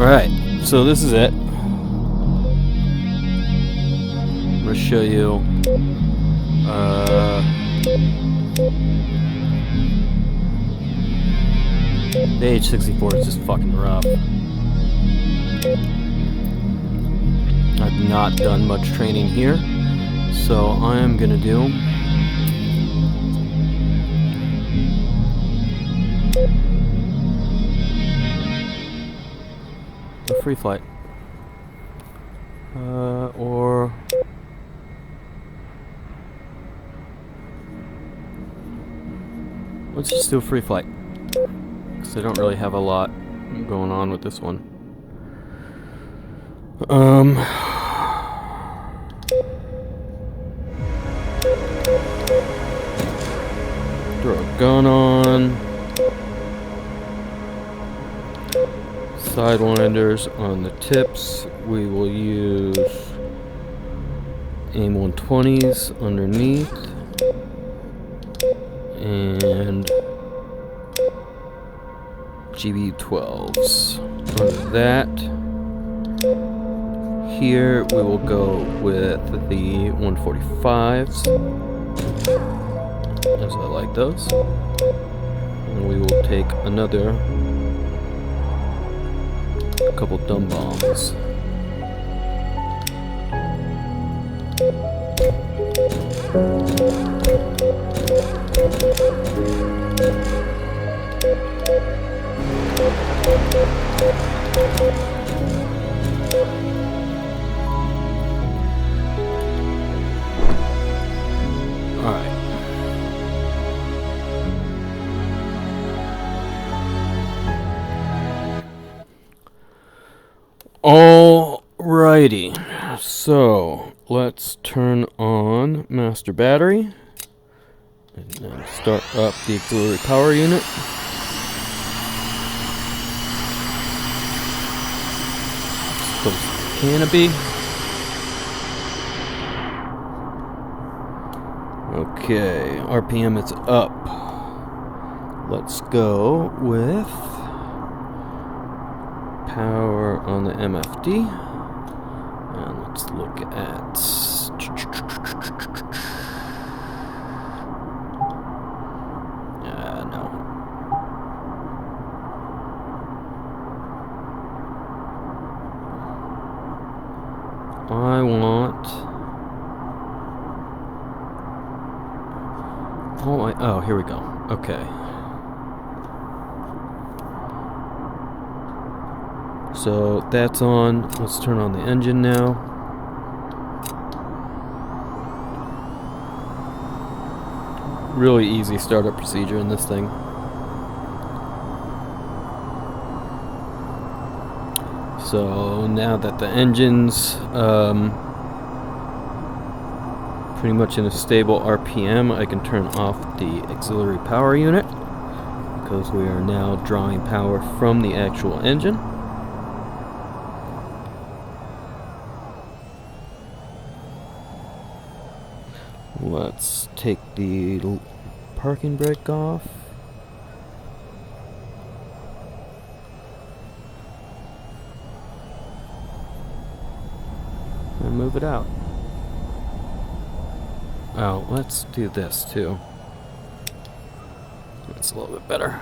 Alright, so this is it. I'm gonna show you the H64 is just fucking rough. I've not done much training here, so I am gonna do a free flight. Or let's just do a free flight, because I don't really have a lot going on with this one. Throw a gun on. Sidewinders on the tips. We will use AIM 120s underneath. And GB12s under that. Here we will go with the 145s, as I like those. And we will take another couple dumb bombs. Alright. Alrighty. So let's turn on master battery and then start up the auxiliary power unit. Close the canopy. Okay, RPM is up. Let's go with power on the MFD. And let's look at no. I want oh, here we go. Okay. So that's on. Let's turn on the engine now. Really easy startup procedure in this thing. So now that the engine's pretty much in a stable RPM, I can turn off the auxiliary power unit, because we are now drawing power from the actual engine. Let's take the parking brake off. And move it out. Oh, let's do this too. That's a little bit better.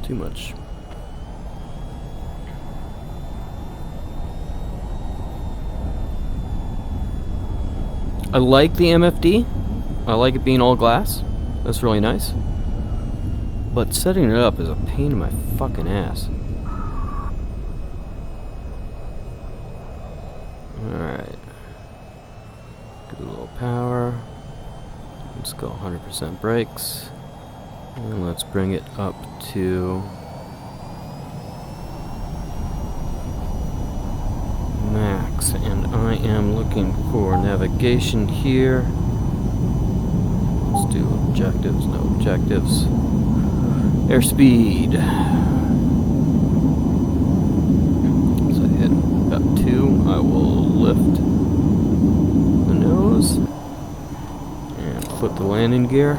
Too much. I like the MFD. I like it being all glass. That's really nice. But setting it up is a pain in my fucking ass. Alright. Give it a little power. Let's go 100% brakes. And let's bring it up to max. And I am looking for navigation here. Let's do objectives, no objectives. Airspeed. So I hit about 2. I will lift the nose and flip the landing gear.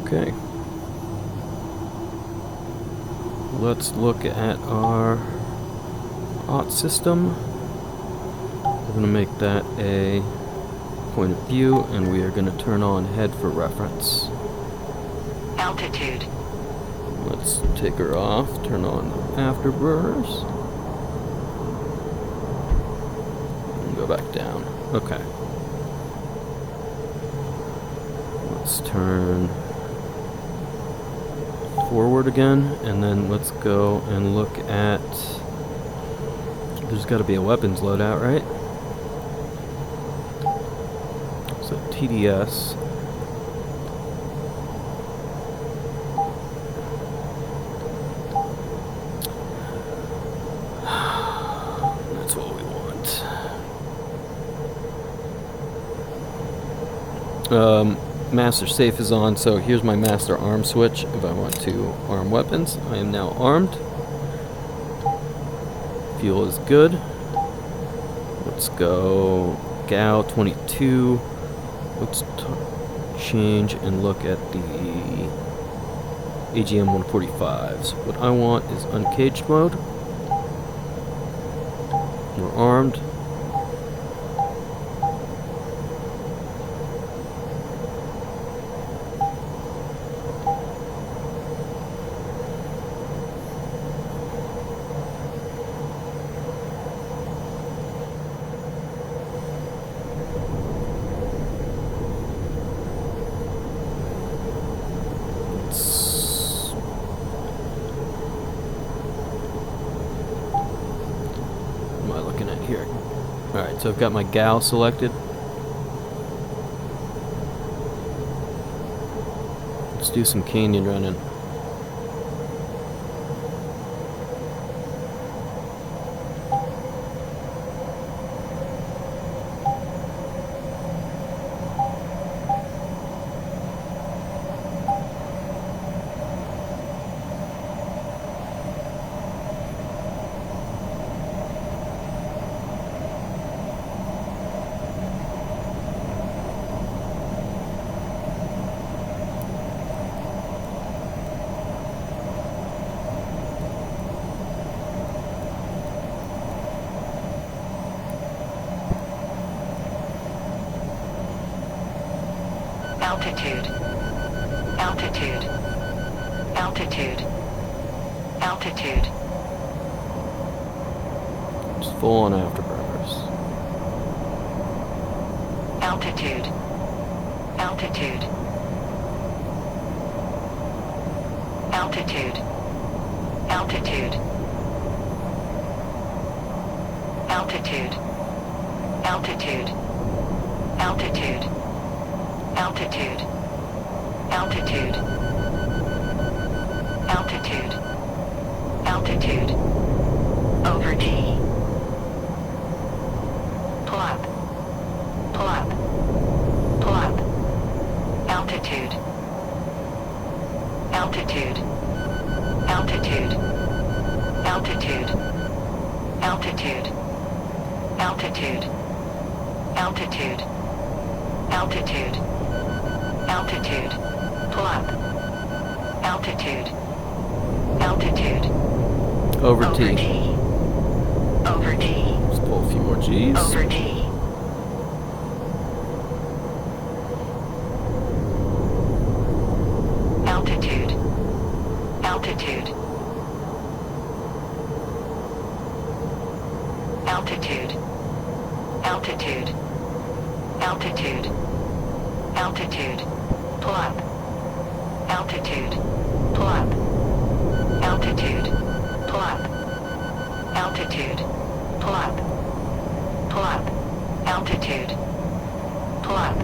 Okay. Let's look at our AUT system. We're going to make that a point of view, and we are going to turn on head for reference. Altitude. Let's take her off, turn on afterburners, and go back down. Okay. Let's turn forward again, and then let's go and look at... There's got to be a weapons loadout, right? So TDS. That's what we want. Master safe is on, so here's my master arm switch. If I want to arm weapons, I am now armed. Fuel is good. Let's go GAL 22. Let's change and look at the AGM 145s. What I want is uncaged mode. We're armed. Here. Alright, so I've got my GAL selected. Let's do some canyon running. Altitude. Altitude. Altitude. Altitude. Just full on afterburners. Altitude. Altitude. Altitude. Altitude. Altitude. Altitude. Altitude. Altitude. Altitude. Altitude. Altitude. Over T. Pull up. Pull up. Pull up. Altitude. Altitude. Altitude. Altitude. Altitude. Altitude. Altitude. Altitude. Altitude. Pull up. Altitude. Altitude. Over T. Over T. Let's pull a few more G's. Over T. Altitude. Altitude. Altitude. Altitude. Altitude. Altitude. Pull up. Altitude. Pull up. Altitude. Pull up. Altitude. Pull up. Pull up. Altitude. Pull up.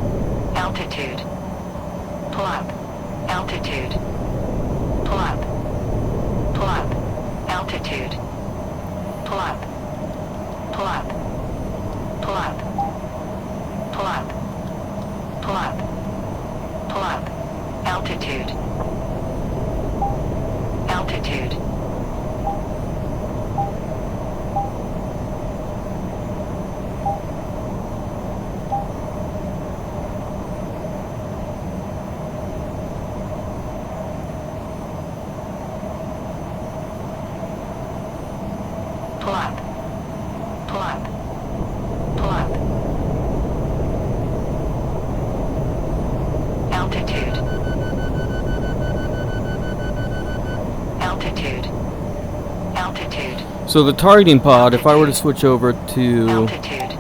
Altitude. Pull up. Altitude. Pull up. Pull up. Altitude. Pull up. Pull up. Pull up. Pull up. Pull up. Pull up. Altitude. Altitude. Pull up. Pull up. Pull up. Altitude. Altitude. Altitude. So the targeting pod, if I were to switch over to Altitude.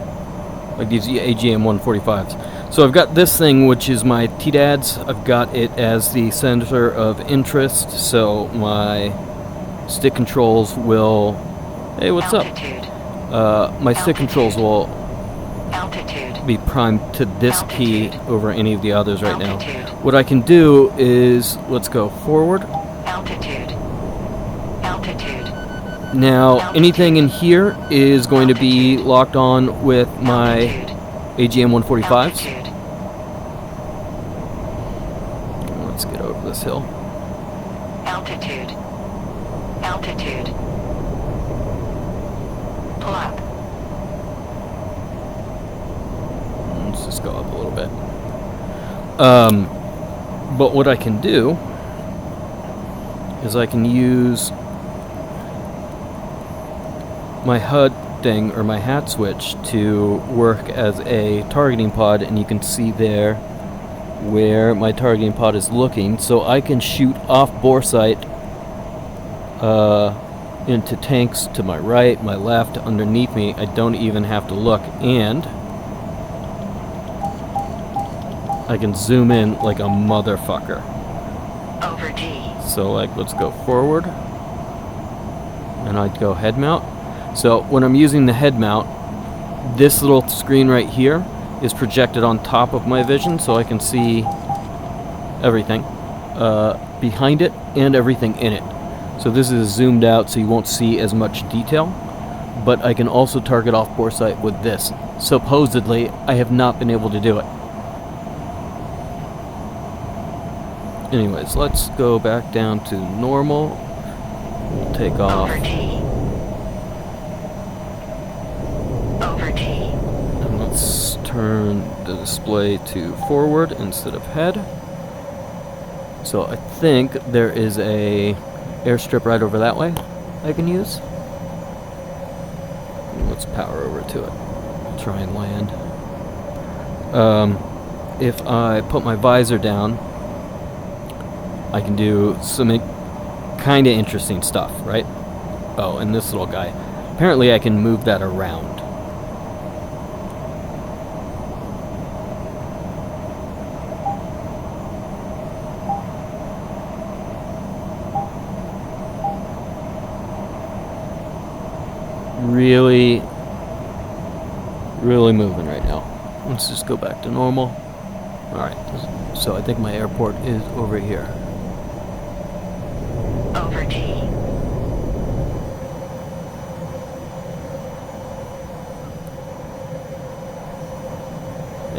like these AGM 145s. So I've got this thing, which is my TDADS. I've got it as the center of interest, so my stick controls will... Hey, what's up? Altitude. My stick controls will Altitude. be primed to this key Altitude. over any of the others right now. Altitude. What I can do is, let's go forward. Altitude. Altitude. Now, anything in here is going to be locked on with my AGM 145s. Altitude. Let's get over this hill. Altitude. Altitude. Pull up. Let's just go up a little bit. But what I can do is I can use my HUD thing or my hat switch to work as a targeting pod, and you can see there where my targeting pod is looking, so I can shoot off bore sight into tanks to my right, my left, underneath me. I don't even have to look, and I can zoom in like a motherfucker. Over D. So like, let's go forward, and I'd go head mount. So when I'm using the head mount, this little screen right here is projected on top of my vision, so I can see everything behind it and everything in it. So this is zoomed out, so you won't see as much detail, but I can also target off bore sight with this. Supposedly, I have not been able to do it. Anyways, let's go back down to normal. We'll take off. Over D. Over D. And let's turn the display to forward instead of head. So I think there is a airstrip right over that way I can use. Let's power over to it. Try and land. If I put my visor down, I can do some kind of interesting stuff, right? Oh, and this little guy. Apparently I can move that around. Really moving right now. Let's just go back to normal. Alright, so I think my airport is over here. Over D.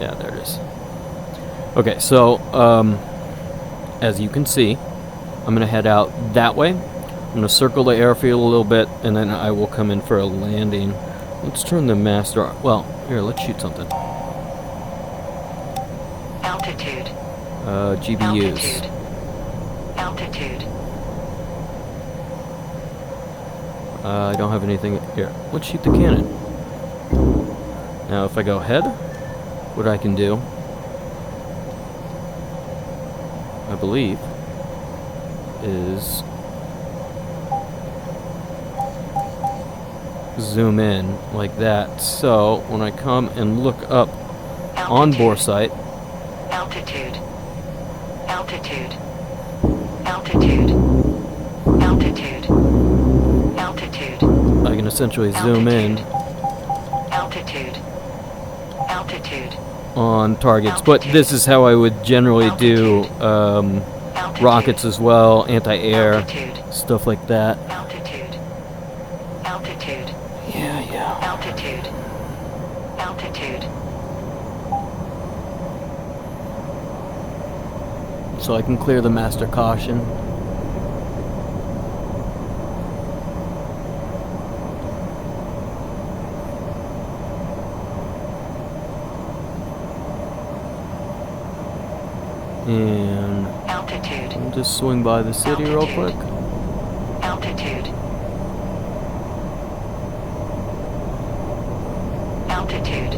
Yeah, there it is. Okay, so, as you can see, I'm going to head out that way. I'm going to circle the airfield a little bit, and then I will come in for a landing. Let's turn the master... Well, here, let's shoot something. Altitude. GBUs. Altitude. Altitude. I don't have anything here. Let's shoot the cannon. Now, if I go head, what I can do, I believe, is zoom in like that. So when I come and look up on boresight. Altitude. Altitude. Altitude. Altitude. Altitude. I can essentially zoom in Altitude. Altitude. on targets, but this is how I would generally do rockets as well, anti-air, Altitude. stuff like that. Altitude. Altitude. Yeah. Altitude. Altitude. So I can clear the master caution. And Altitude. we'll just swing by the city real quick. Altitude. Altitude.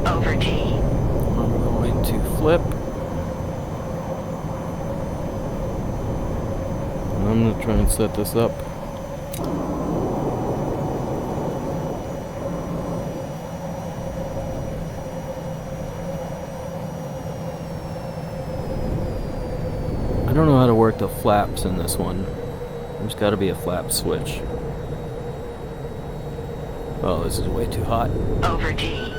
Over G. I'm going to flip. And I'm going to try and set this up. I don't know how to work the flaps in this one. There's got to be a flap switch. Oh, this is way too hot. Over G.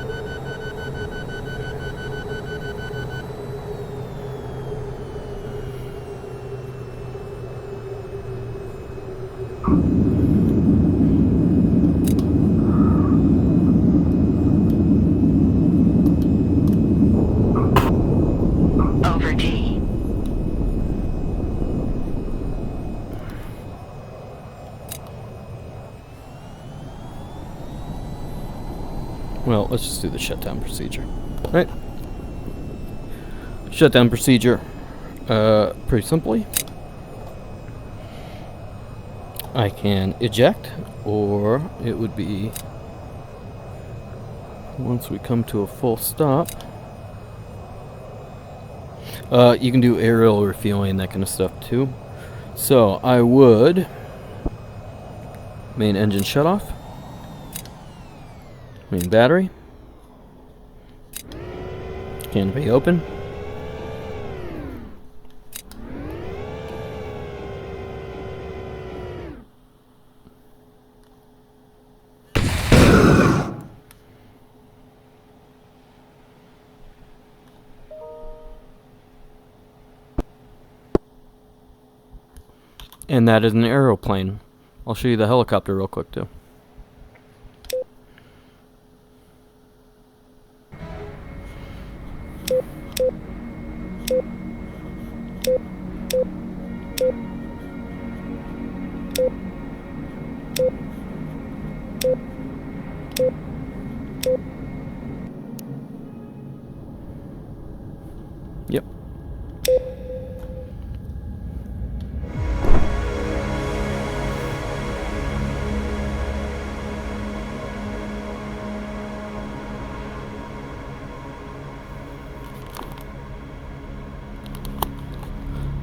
Over G. Well, let's just do the shutdown procedure. Right. Shutdown procedure. Pretty simply. I can eject, or it would be once we come to a full stop. You can do aerial refueling, that kind of stuff too. So I would main engine shut off. Main battery. Canopy open. And that is an aeroplane. I'll show you the helicopter real quick too. Yep.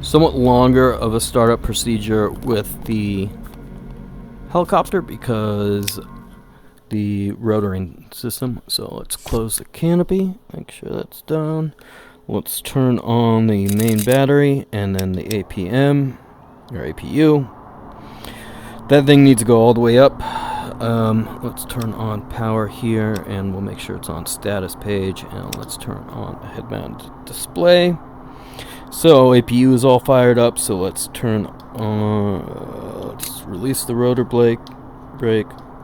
Somewhat longer of a startup procedure with the helicopter because the rotoring system. So let's close the canopy, make sure that's done. Let's turn on the main battery and then the APM or APU. That thing needs to go all the way up. Let's turn on power here and we'll make sure it's on status page, and let's turn on the head-mounted display. So APU is all fired up, so let's turn on, let's release the rotor brake,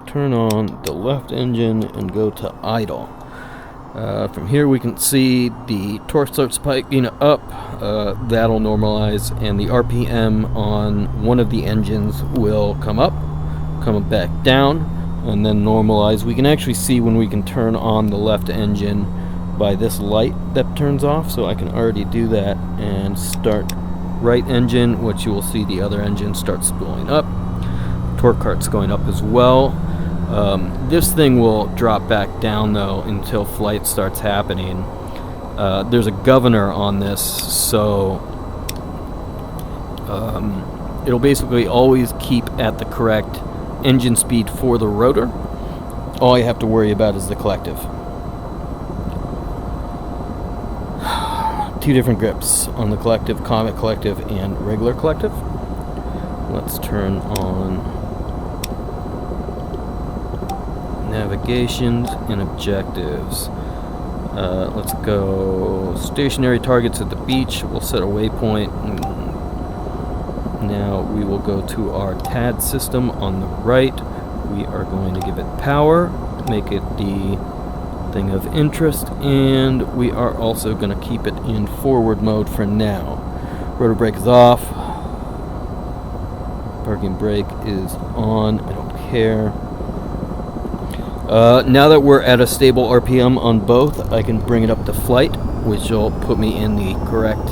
turn on the left engine and go to idle. From here we can see the torque starts spiking up, that'll normalize, and the RPM on one of the engines will come up, come back down, and then normalize. We can actually see when we can turn on the left engine by this light that turns off, so I can already do that and start right engine, which you will see the other engine start spooling up. Torque cart's going up as well. This thing will drop back down though until flight starts happening. There's a governor on this, so it'll basically always keep at the correct engine speed for the rotor. All you have to worry about is the collective. 2 different grips on the collective, Comet collective and regular collective. Let's turn on navigations and objectives. Let's go stationary targets at the beach. We'll set a waypoint. Now we will go to our TAD system on the right. We are going to give it power, make it the thing of interest, and we are also going to keep it in forward mode for now. Rotor brake is off. Parking brake is on. I don't care. Now that we're at a stable RPM on both, I can bring it up to flight, which will put me in the correct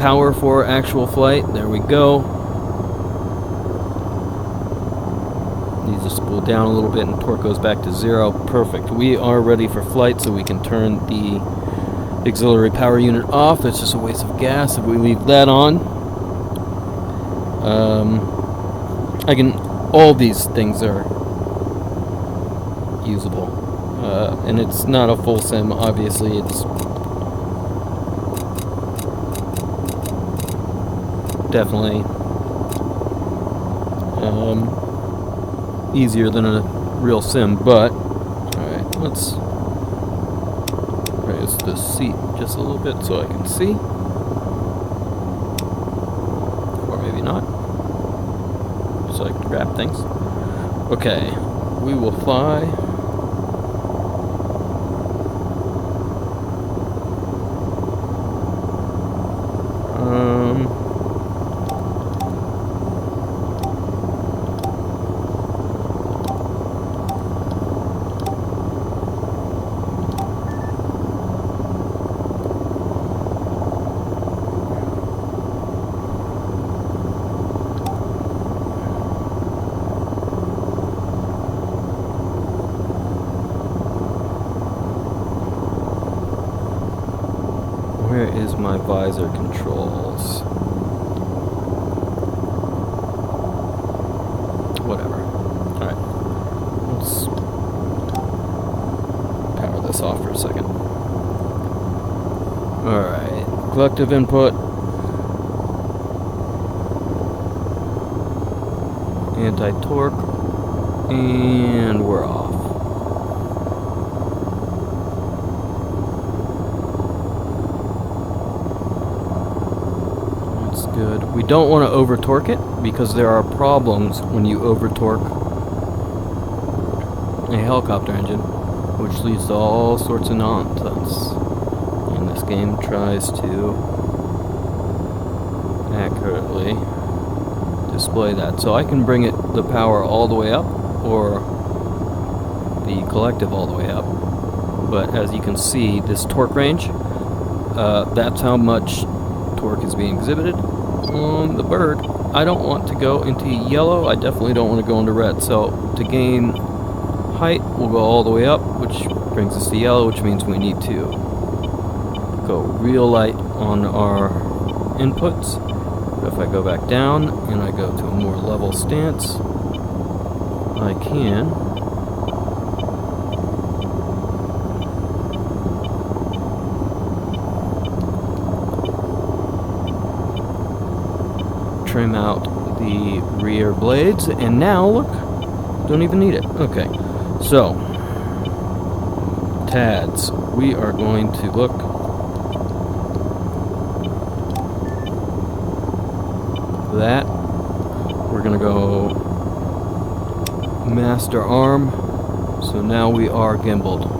power for actual flight. There we go. Needs to spool down a little bit and torque goes back to 0. Perfect. We are ready for flight, so we can turn the auxiliary power unit off. That's just a waste of gas if we leave that on. All these things are usable. And it's not a full sim, obviously. It's definitely easier than a real sim, but alright, let's raise the seat just a little bit so I can see. Or maybe not. So I can grab things. Okay, we will fly. Where is my visor controls? Whatever. Alright. Let's power this off for a second. Alright. Collective input. Anti-torque. And we're off. Good. We don't want to over torque it because there are problems when you over torque a helicopter engine, which leads to all sorts of nonsense. And this game tries to accurately display that. So I can bring the power all the way up or the collective all the way up. But as you can see, this torque range, that's how much torque is being exhibited on the bird. I don't want to go into yellow. I definitely don't want to go into red. So to gain height, we'll go all the way up, which brings us to yellow, which means we need to go real light on our inputs. If I go back down and I go to a more level stance, I can trim out the rear blades, and now look, don't even need it. Okay, so TADs, we are going to look that. We're gonna go master arm, so now we are gimbaled.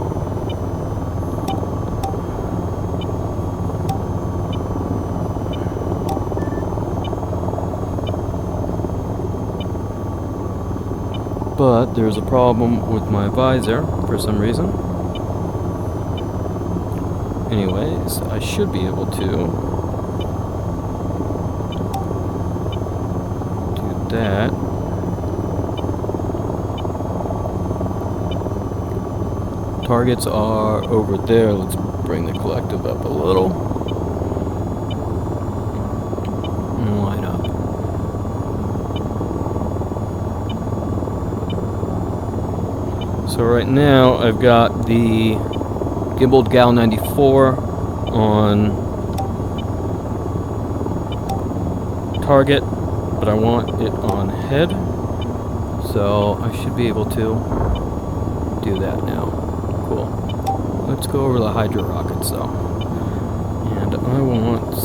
But there's a problem with my visor for some reason. Anyways, I should be able to do that. Targets are over there. Let's bring the collective up a little. Line up. So right now I've got the gimbaled Gal 94 on target, but I want it on head, so I should be able to do that now. Cool. Let's go over the Hydra rockets though. And I want...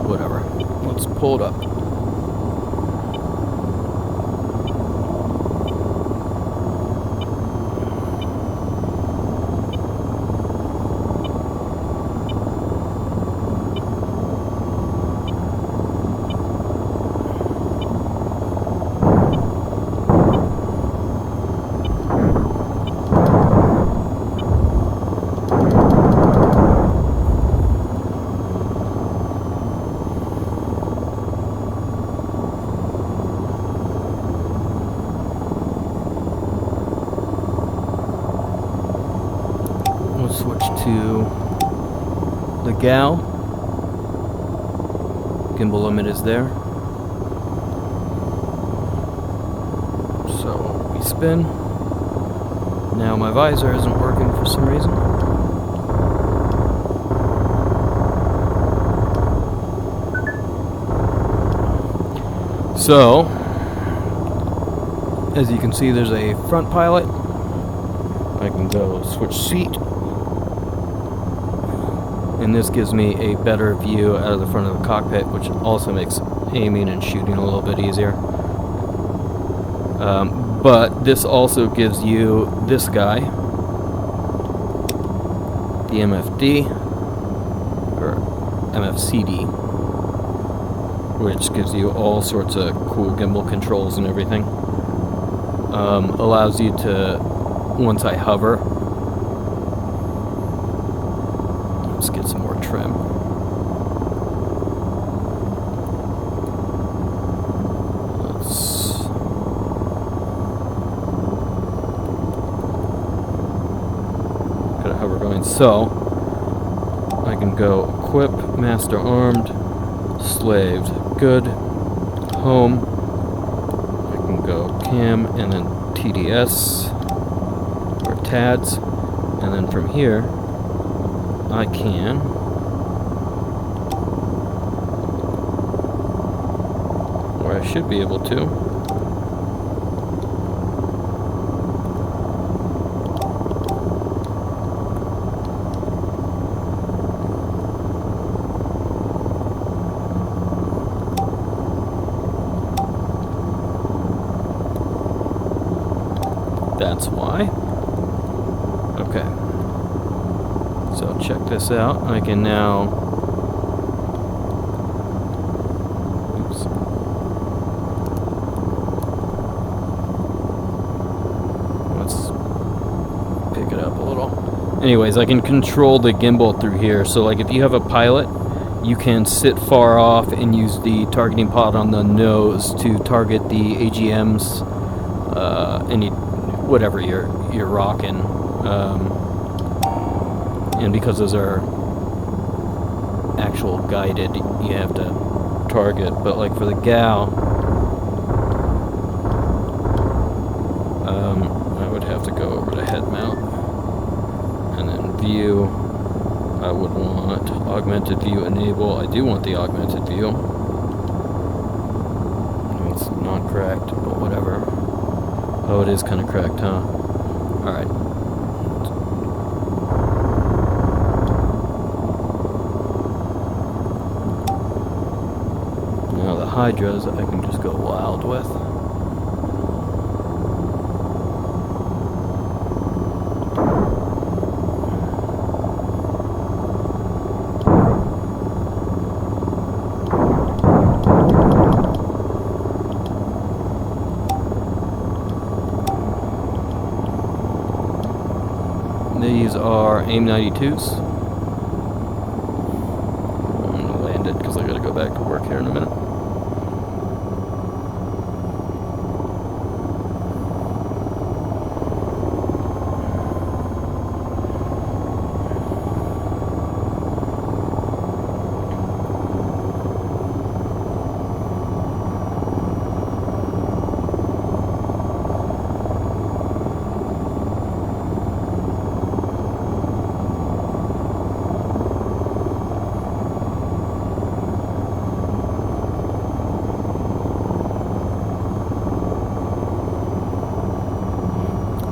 whatever. Let's pull it up. Switch to the Gal. Gimbal limit is there. So we spin. Now my visor isn't working for some reason. So, as you can see, there's a front pilot. I can go switch seat. And this gives me a better view out of the front of the cockpit, which also makes aiming and shooting a little bit easier. But this also gives you this guy, the MFD, or MFCD, which gives you all sorts of cool gimbal controls and everything. Allows you to, once I hover, let's get some more trim. Let's got a hover going. So I can go equip, master armed, slaved, good, home. I can go cam and then TDS or TADS, and then from here I can or I should be able to that's why. Okay. So check this out. I can now... oops. Let's pick it up a little. Anyways, I can control the gimbal through here. So like if you have a pilot, you can sit far off and use the targeting pod on the nose to target the AGMs, any whatever you're rocking. And because those are actual guided, you have to target. But like for the Gal, I would have to go over to head mount. And then view, I would want augmented view enable. I do want the augmented view. It's not cracked, but whatever. Oh, it is kind of cracked, huh? Alright. Now the Hydras I can just go wild with. These are AIM 92s. I'm gonna land it because I gotta go back to work here in a minute.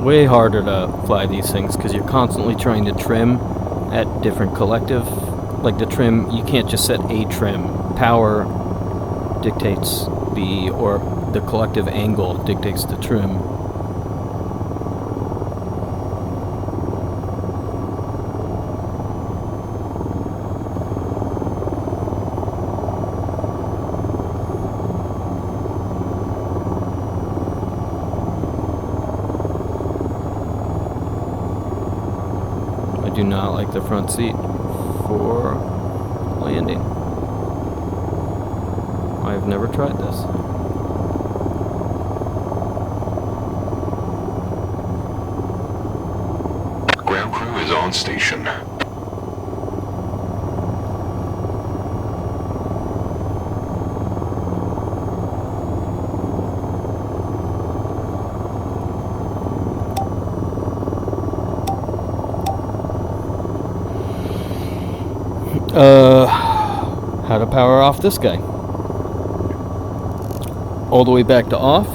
Way harder to fly these things because you're constantly trying to trim at different collective. Like the trim, you can't just set a trim. Power dictates the collective angle dictates the trim. I do not like the front seat for landing. I've never tried this. Ground crew is on station. How to power off this guy? All the way back to off.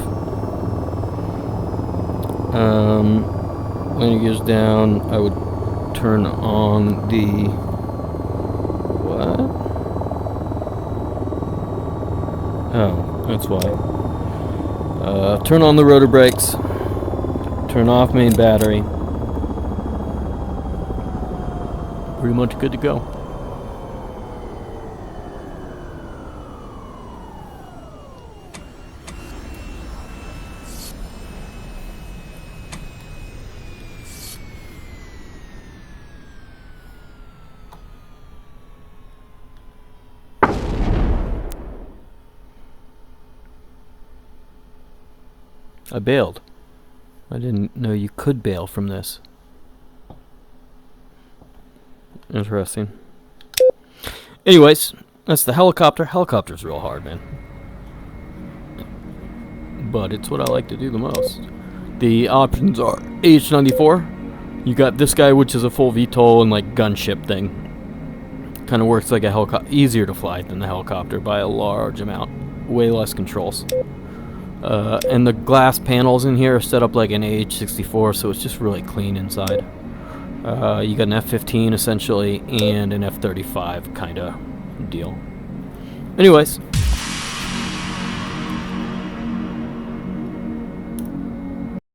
Landing gears down. I would turn on the what? Oh, that's why. Turn on the rotor brakes. Turn off main battery. Pretty much good to go. I bailed. I didn't know you could bail from this. Interesting. Anyways, that's the helicopter. Helicopter's real hard, man. But it's what I like to do the most. The options are AH-94. You got this guy, which is a full VTOL and like gunship thing. Kind of works like a helicopter. Easier to fly than the helicopter by a large amount. Way less controls. And the glass panels in here are set up like an AH-64, so it's just really clean inside. You got an F-15 essentially and an F-35 kind of deal. Anyways,